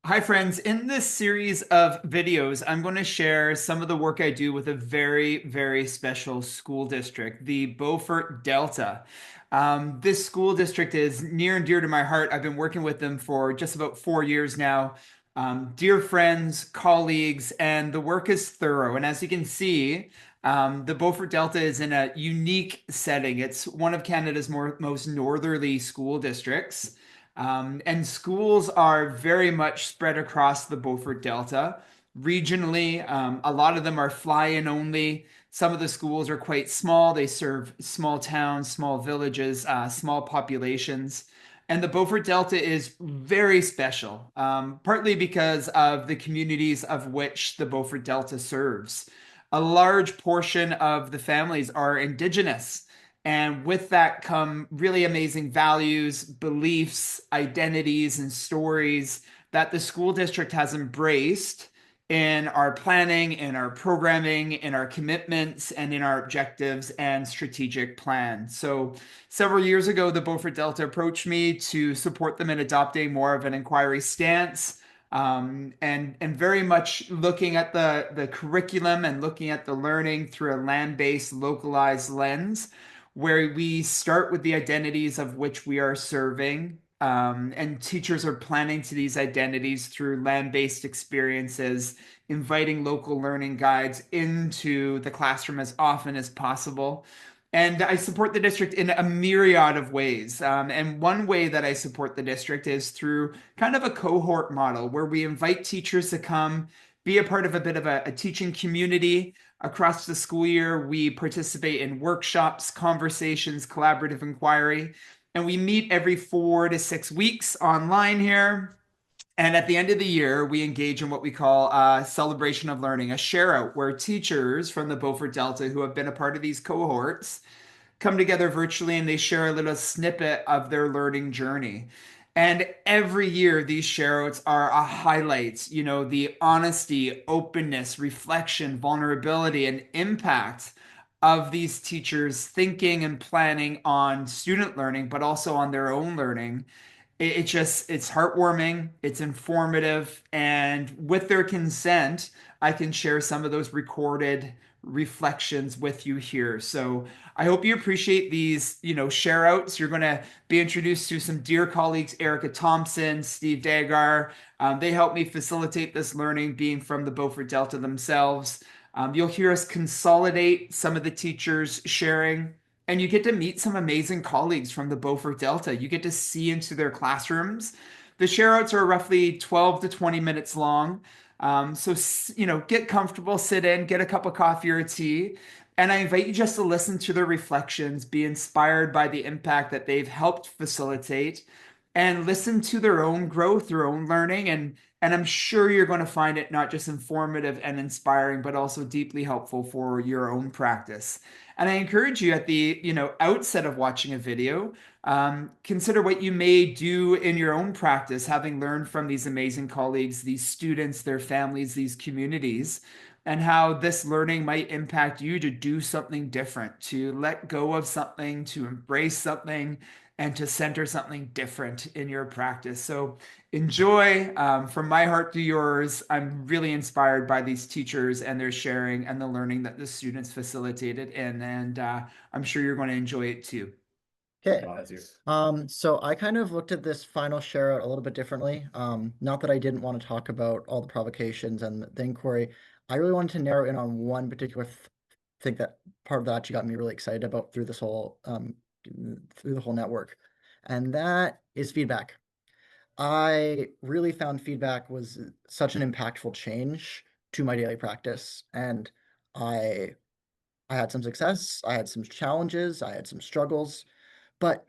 Hi, friends. In this series of videos, I'm going to share some of the work I do with a very, very special school district, the Beaufort Delta. This school district is near and dear to my heart. I've been working with them for just about 4 years now. Dear friends, colleagues, and the work is thorough. And as you can see, the Beaufort Delta is in a unique setting. It's one of Canada's most northerly school districts. And schools are very much spread across the Beaufort Delta. Regionally, a lot of them are fly-in only. Some of the schools are quite small. They serve small towns, small villages, small populations. And the Beaufort Delta is very special, partly because of the communities of which the Beaufort Delta serves. A large portion of the families are Indigenous. And with that come really amazing values, beliefs, identities, and stories that the school district has embraced in our planning, in our programming, in our commitments, and in our objectives and strategic plan. So, several years ago, the Beaufort Delta approached me to support them in adopting more of an inquiry stance. And very much looking at the curriculum and looking at the learning through a land-based, localized lens where we start with the identities of which we are serving. And teachers are planning to these identities through land-based experiences, inviting local learning guides into the classroom as often as possible. And I support the district in a myriad of ways. And one way that I support the district is through kind of a cohort model where we invite teachers to come be a part of a bit of a teaching community. Across the school year, we participate in workshops, conversations, collaborative inquiry, and we meet every 4 to 6 weeks online here. And at the end of the year, we engage in what we call a celebration of learning, a share out, where teachers from the Beaufort Delta who have been a part of these cohorts come together virtually and they share a little snippet of their learning journey. And every year, these shareouts are a highlight, the honesty, openness, reflection, vulnerability, and impact of these teachers thinking and planning on student learning, but also on their own learning. It's heartwarming, it's informative, and with their consent, I can share some of those recorded reflections with you here. So I hope you appreciate these, share outs. You're going to be introduced to some dear colleagues, Erica Thompson, Steve Dagar. They helped me facilitate this learning, being from the Beaufort Delta themselves. You'll hear us consolidate some of the teachers sharing, and you get to meet some amazing colleagues from the Beaufort Delta. You get to see into their classrooms. The shareouts are roughly 12 to 20 minutes long. So, get comfortable, sit in, get a cup of coffee or tea. And I invite you just to listen to their reflections, be inspired by the impact that they've helped facilitate, and listen to their own growth, their own learning. And I'm sure you're going to find it not just informative and inspiring, but also deeply helpful for your own practice. And I encourage you at the, outset of watching a video, consider what you may do in your own practice, having learned from these amazing colleagues, these students, their families, these communities, and how this learning might impact you to do something different, to let go of something, to embrace something, and to center something different in your practice. So enjoy. From my heart to yours, I'm really inspired by these teachers and their sharing and the learning that the students facilitated, and I'm sure you're going to enjoy it too. Okay. So I kind of looked at this final share out a little bit differently. Not that I didn't want to talk about all the provocations and the inquiry. I really wanted to narrow in on one particular thing that part of that actually got me really excited about through the whole network. And that is feedback. I really found feedback was such an impactful change to my daily practice. And I I had some success, I had some challenges, I had some struggles, but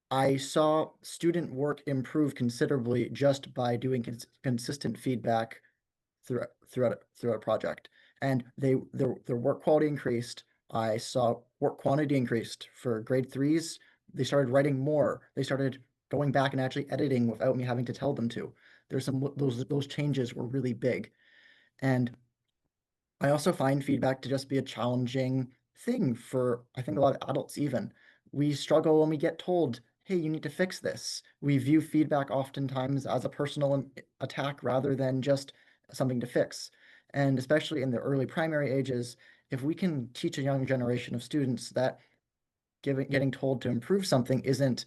I saw student work improve considerably just by doing consistent feedback throughout a project, and their work quality increased. I saw work quantity increased for grade threes. They started writing more. They started going back and actually editing without me having to tell them to. There's some those changes were really big, and I also find feedback to just be a challenging thing for, I think, a lot of adults even. We struggle when we get told hey, you need to fix this. We view feedback oftentimes as a personal attack rather than just something to fix. And especially in the early primary ages, if we can teach a young generation of students that getting told to improve something isn't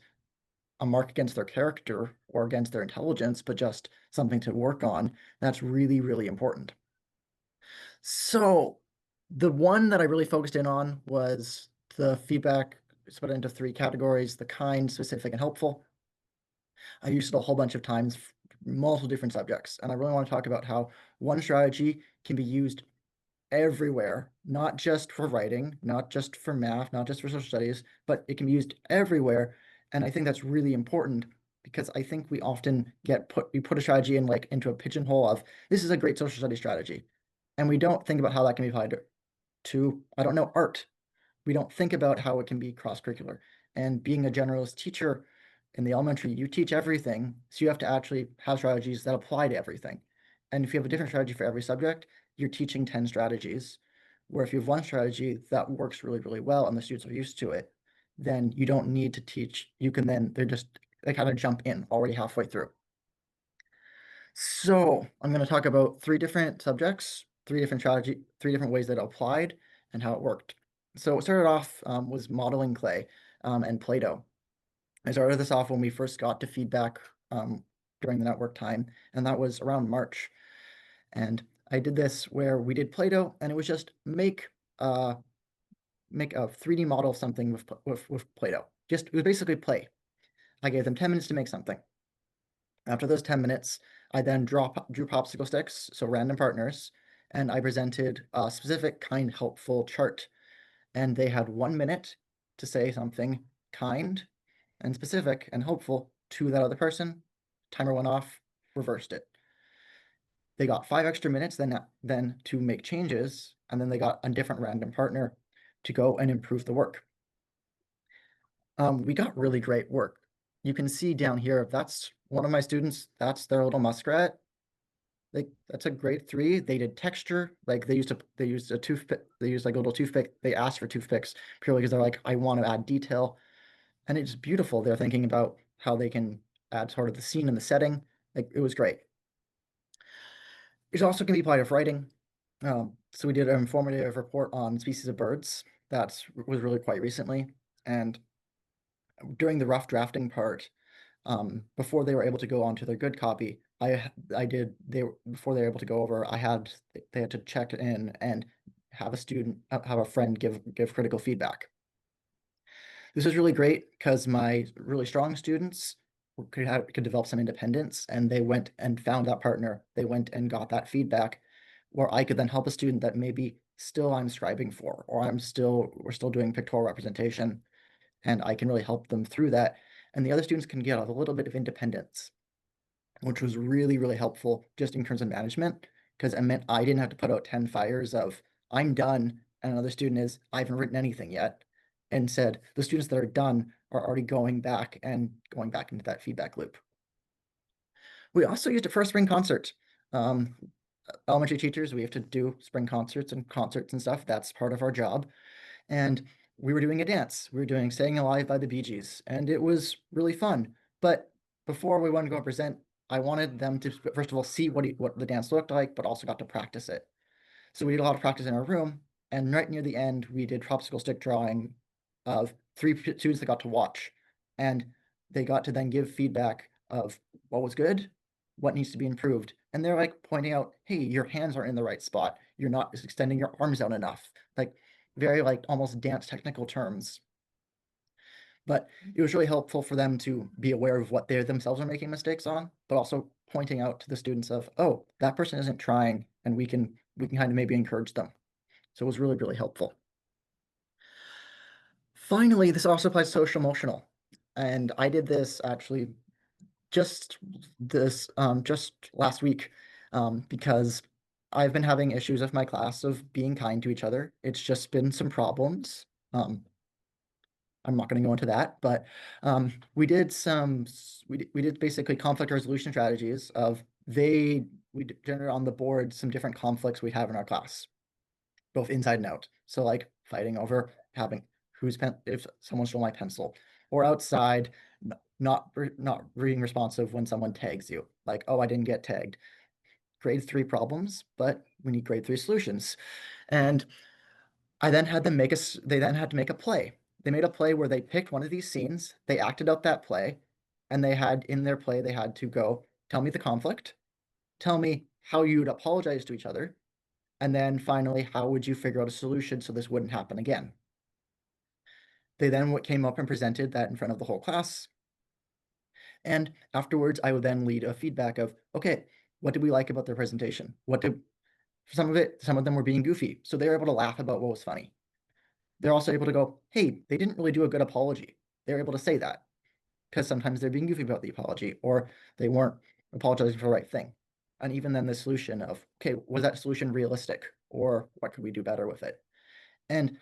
a mark against their character or against their intelligence, but just something to work on, that's really, really important. So the one that I really focused in on was the feedback split into three categories: the kind, specific, and helpful. I used it a whole bunch of times, multiple different subjects, and I really want to talk about how one strategy can be used everywhere, not just for writing, not just for math, not just for social studies, but it can be used everywhere. And I think that's really important because I think we often we put a strategy in like into a pigeonhole of this is a great social studies strategy. And we don't think about how that can be applied to, I don't know, art. We don't think about how it can be cross-curricular. And being a generalist teacher in the elementary, you teach everything. So you have to actually have strategies that apply to everything. And if you have a different strategy for every subject, you're teaching 10 strategies. Where if you have one strategy that works really, really well and the students are used to it, then you don't need to teach. You can then, they kind of jump in already halfway through. So I'm going to talk about three different subjects, three different ways that it applied and how it worked. So it started off was modeling clay and Play-Doh. I started this off when we first got to feedback during the network time, and that was around March. And I did this where we did Play-Doh, and it was just make a 3D model of something with Play-Doh. Just it was basically play. I gave them 10 minutes to make something. After those 10 minutes, I then drew popsicle sticks, so random partners, and I presented a specific kind, helpful chart. And they had 1 minute to say something kind and specific and helpful to that other person. Timer went off, reversed it. They got 5 extra minutes then to make changes, and then they got a different random partner to go and improve the work. We got really great work. You can see down here, that's one of my students, that's their little muskrat. Like that's a grade 3. They did texture, like they used a toothpick, they used like a little toothpick. They asked for toothpicks purely because they're like, I want to add detail. And it's beautiful. They're thinking about how they can add sort of the scene and the setting. Like it was great. It also can be applied to writing. So we did an informative report on species of birds. That was really quite recently. And during the rough drafting part, before they were able to go on to their good copy, before they were able to go over, they had to check in and have a friend give critical feedback. This was really great because my really strong students could develop some independence, and they went and found that partner. They went and got that feedback, where I could then help a student that maybe still I'm scribing for, or we're still doing pictorial representation, and I can really help them through that. And the other students can get a little bit of independence, which was really, really helpful just in terms of management, because it meant I didn't have to put out 10 fires of I'm done, and another student is I haven't written anything yet. And said the students that are done are already going back into that feedback loop. We also used it for a spring concert. Elementary teachers, we have to do spring concerts and stuff. That's part of our job. And we were doing a dance. We were doing Staying Alive by the Bee Gees, and it was really fun. But before we went to go and present, I wanted them to, first of all, see what the dance looked like, but also got to practice it. So we did a lot of practice in our room, and right near the end, we did popsicle stick drawing of 3 students that got to watch, and they got to then give feedback of what was good, what needs to be improved. And they're like pointing out, hey, your hands aren't in the right spot. You're not extending your arms out enough. Like very like almost dance technical terms. But it was really helpful for them to be aware of what they themselves are making mistakes on, but also pointing out to the students of, oh, that person isn't trying, and we can kind of maybe encourage them. So it was really, really helpful. Finally, this also applies to social emotional. And I did this actually just just last week because I've been having issues with my class of being kind to each other. It's just been some problems. I'm not going to go into that, but we did basically conflict resolution strategies of we generated on the board some different conflicts we have in our class, both inside and out. So like fighting over having if someone stole my pencil, or outside not being responsive when someone tags you. Like, oh, I didn't get tagged. Grade 3 problems, but we need grade 3 solutions. And I then had them they then had to make a play. They made a play where they picked one of these scenes, they acted out that play, and they had in their play, they had to go tell me the conflict, tell me how you would apologize to each other, and then finally, how would you figure out a solution so this wouldn't happen again? They then came up and presented that in front of the whole class. And afterwards, I would then lead a feedback of, okay, what did we like about their presentation? Some of them were being goofy. So they were able to laugh about what was funny. They're also able to go, hey, they didn't really do a good apology. They're able to say that because sometimes they're being goofy about the apology or they weren't apologizing for the right thing. And even then the solution of, okay, was that solution realistic or what could we do better with it? And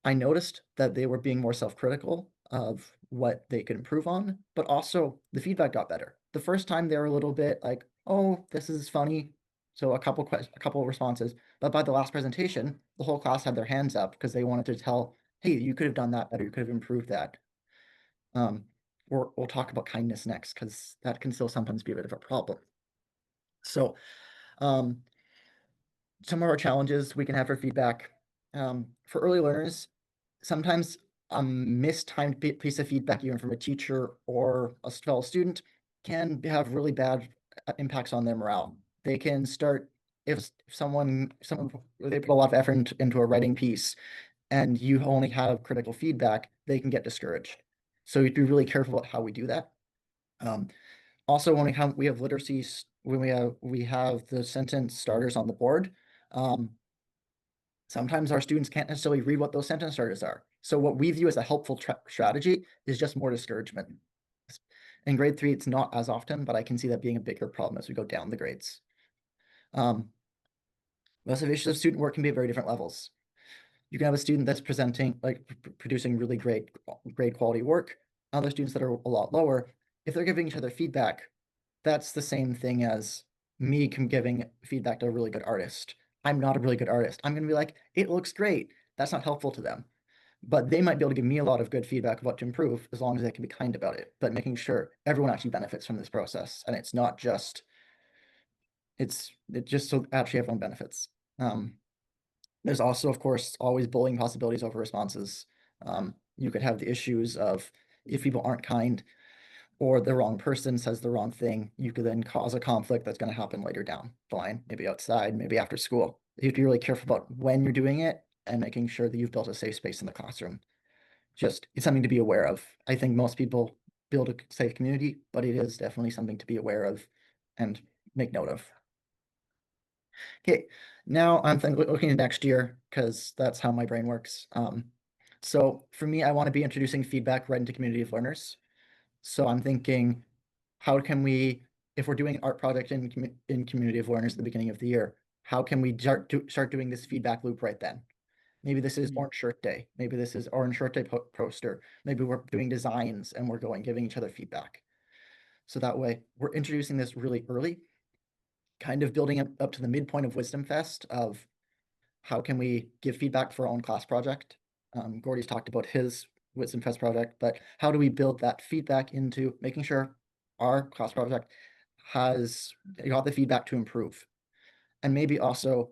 I noticed that they were being more self-critical of what they could improve on, but also the feedback got better. The first time they were a little bit like, "Oh, this is funny." So a couple of responses, but by the last presentation, the whole class had their hands up because they wanted to tell, "Hey, you could have done that better. You could have improved that." Um, or we'll talk about kindness next because that can still sometimes be a bit of a problem. So, um, some of our challenges we can have for feedback. For early learners, sometimes a mistimed piece of feedback, even from a teacher or a fellow student, can have really bad impacts on their morale. They can start if someone they put a lot of effort into a writing piece and you only have critical feedback, they can get discouraged. So you'd be really careful about how we do that. Um, Also, when we have literacies, when we have the sentence starters on the board, um, sometimes our students can't necessarily read what those sentence starters are. So what we view as a helpful strategy is just more discouragement. In grade 3, it's not as often, but I can see that being a bigger problem as we go down the grades. Motivation of student work can be at very different levels. You can have a student that's presenting, like producing really great grade quality work. Other students that are a lot lower, if they're giving each other feedback, that's the same thing as me giving feedback to a really good artist. I'm not a really good artist. I'm going to be like, it looks great. That's not helpful to them. But they might be able to give me a lot of good feedback of what to improve as long as they can be kind about it, but making sure everyone actually benefits from this process. And it's not just, it just so actually everyone benefits. There's also, of course, always bullying possibilities over responses. You could have the issues of if people aren't kind, or the wrong person says the wrong thing, you could then cause a conflict that's going to happen later down the line, maybe outside, maybe after school. You have to be really careful about when you're doing it and making sure that you've built a safe space in the classroom. Just it's something to be aware of. I think most people build a safe community, but it is definitely something to be aware of and make note of. Okay, now I'm looking at next year because that's how my brain works. So for me, I want to be introducing feedback right into community of learners. So I'm thinking, how can we, if we're doing art project in community of learners at the beginning of the year, how can we start doing this feedback loop right then? Maybe this is Orange Shirt Day. Maybe this is Orange Shirt Day poster. Maybe we're doing designs and we're giving each other feedback. So that way we're introducing this really early, kind of building up to the midpoint of Wisdom Fest of how can we give feedback for our own class project. Gordy's talked about his Wisdom Fest project, but how do we build that feedback into making sure our class project has got the feedback to improve? And maybe also,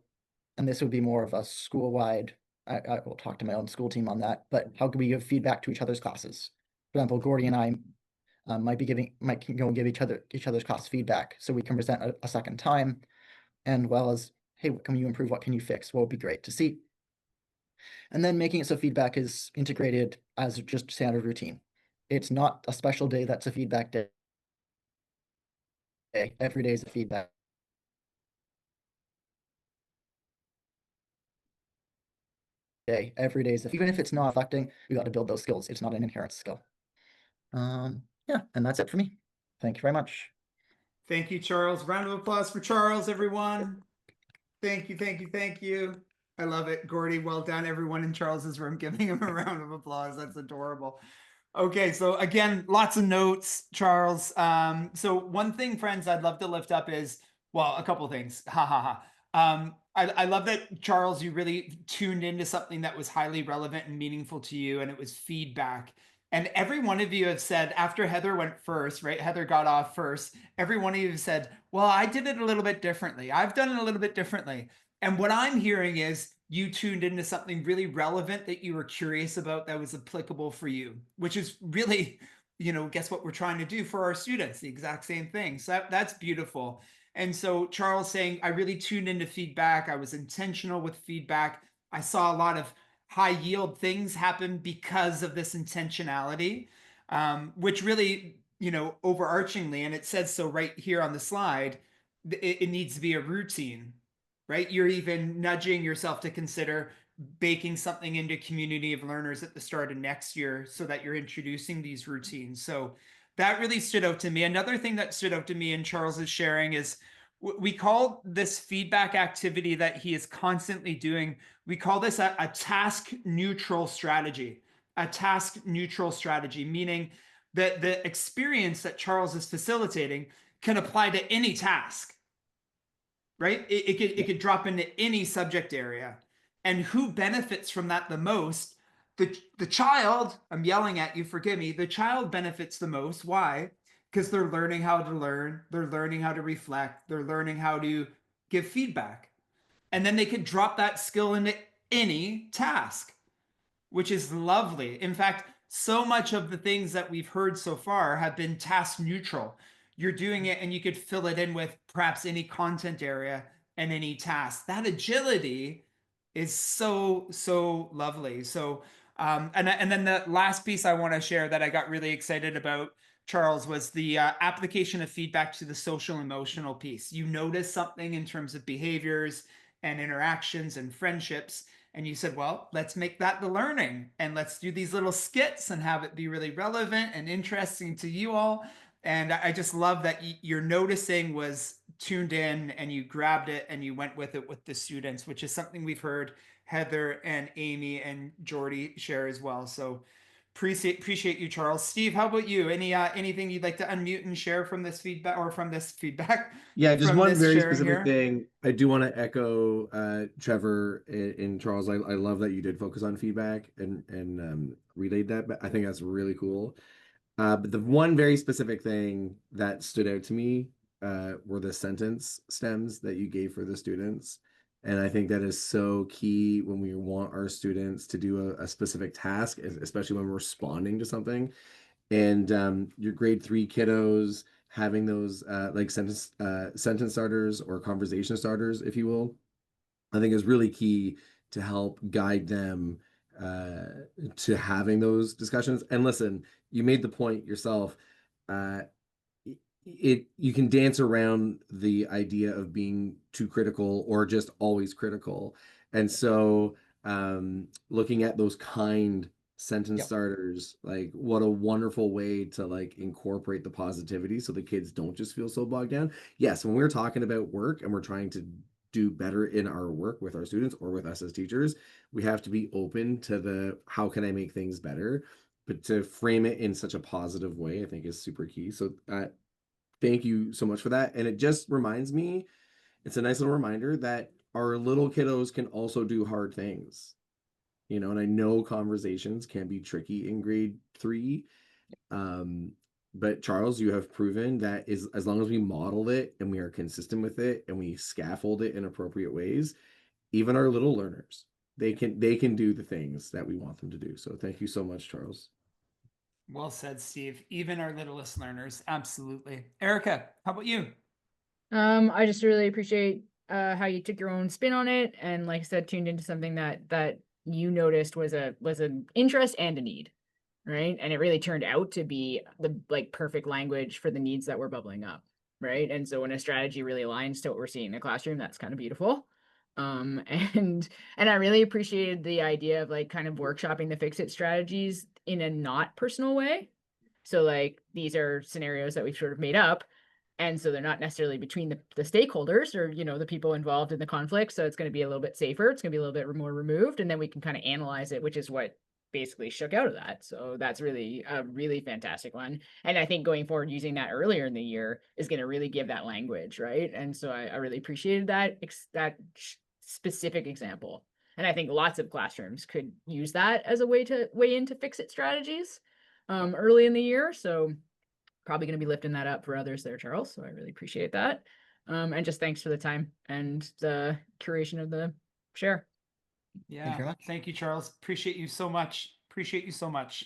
and this would be more of a school-wide, I will talk to my own school team on that, but how can we give feedback to each other's classes? For example, Gordy and I might go and give each other's class feedback so we can present a second time, and well as, hey, what can you improve? What can you fix? What would be great to see? And then making it so feedback is integrated as just standard routine. It's not a special day that's a feedback day. Every day is a feedback day. Every day is even if it's not affecting, we got to build those skills. It's not an inherent skill. Yeah, and that's it for me. Thank you very much. Thank you, Charles. Round of applause for Charles, everyone. Thank you, thank you, thank you. I love it. Gordy, well done. Everyone in Charles's room giving him a round of applause. That's adorable. Okay, so again, lots of notes, Charles. So one thing, friends, I'd love to lift up is, well, a couple things. Ha ha ha. I love that, Charles, you really tuned into something that was highly relevant and meaningful to you, and it was feedback. And every one of you have said, after Heather went first, right? Heather got off first. Every one of you have said, well, I did it a little bit differently. I've done it a little bit differently. And what I'm hearing is you tuned into something really relevant that you were curious about that was applicable for you, which is really, guess what we're trying to do for our students, the exact same thing. So that's beautiful. And so Charles saying, I really tuned into feedback. I was intentional with feedback. I saw a lot of high yield things happen because of this intentionality, which really, overarchingly, and it says so right here on the slide, it needs to be a routine, right? You're even nudging yourself to consider baking something into community of learners at the start of next year so that you're introducing these routines. So that really stood out to me. Another thing that stood out to me in Charles's sharing is we call this feedback activity that he is constantly doing, we call this a task neutral strategy. A task neutral strategy, meaning that the experience that Charles is facilitating can apply to any task, right? It could drop into any subject area. And who benefits from that the most? The child, I'm yelling at you, forgive me, the child benefits the most. Why? Because they're learning how to learn, they're learning how to reflect, they're learning how to give feedback. And then they can drop that skill into any task, which is lovely. In fact, so much of the things that we've heard so far have been task neutral. You're doing it and you could fill it in with perhaps any content area and any task. That agility is so, so lovely. So, and then the last piece I want to share that I got really excited about, Charles, was the application of feedback to the social emotional piece. You notice something in terms of behaviors and interactions and friendships, and you said, well, let's make that the learning and let's do these little skits and have it be really relevant and interesting to you all. And I just love that your noticing was tuned in and you grabbed it and you went with it with the students, which is something we've heard Heather and Amy and Jordy share as well. So appreciate you, Charles. Steve, how about you? Anything you'd like to unmute and share from this feedback or from this feedback Yeah, just from one this very sharing specific here? thing. I do want to echo Trevor and Charles. I love that you did focus on feedback and relayed that. But I think that's really cool. But the one very specific thing that stood out to me were the sentence stems that you gave for the students. And I think that is so key when we want our students to do a specific task, especially when we're responding to something. And your grade 3 kiddos having those like sentence starters or conversation starters, if you will, I think is really key to help guide them uh, to having those discussions. And listen, you made the point yourself. Uh, you can dance around the idea of being too critical or just always critical. And so looking at those kind sentence Yep. starters, like what a wonderful way to like incorporate the positivity so the kids don't just feel so bogged down. Yes, when we're talking about work and we're trying to do better in our work with our students or with us as teachers, we have to be open to the how can I make things better, but to frame it in such a positive way, I think is super key. So thank you so much for that. And it just reminds me, it's a nice little reminder that our little kiddos can also do hard things, and I know conversations can be tricky in grade 3. Um, but Charles, you have proven that is as long as we model it and we are consistent with it and we scaffold it in appropriate ways, even our little learners, they can do the things that we want them to do. So thank you so much, Charles. Well said, Steve. Even our littlest learners. Absolutely. Erica, how about you? I just really appreciate how you took your own spin on it and like I said, tuned into something that you noticed was an interest and a need, right? And it really turned out to be the like perfect language for the needs that were bubbling up, right? And so when a strategy really aligns to what we're seeing in the classroom, that's kind of beautiful. And I really appreciated the idea of like kind of workshopping the fix it strategies in a not personal way. So like these are scenarios that we've sort of made up, and so they're not necessarily between the stakeholders or the people involved in the conflict, so it's going to be a little bit safer, it's going to be a little bit more removed, and then we can kind of analyze it, which is what basically shook out of that. So that's really a really fantastic one, and I think going forward using that earlier in the year is going to really give that language, right? And so I really appreciated that specific example, and I think lots of classrooms could use that as a way into fix it strategies. early in the year. So probably going to be lifting that up for others there, Charles. So I really appreciate that. And just thanks for the time and the curation of the share. Yeah. very much. Thank you, Charles. Appreciate you so much. Appreciate you so much.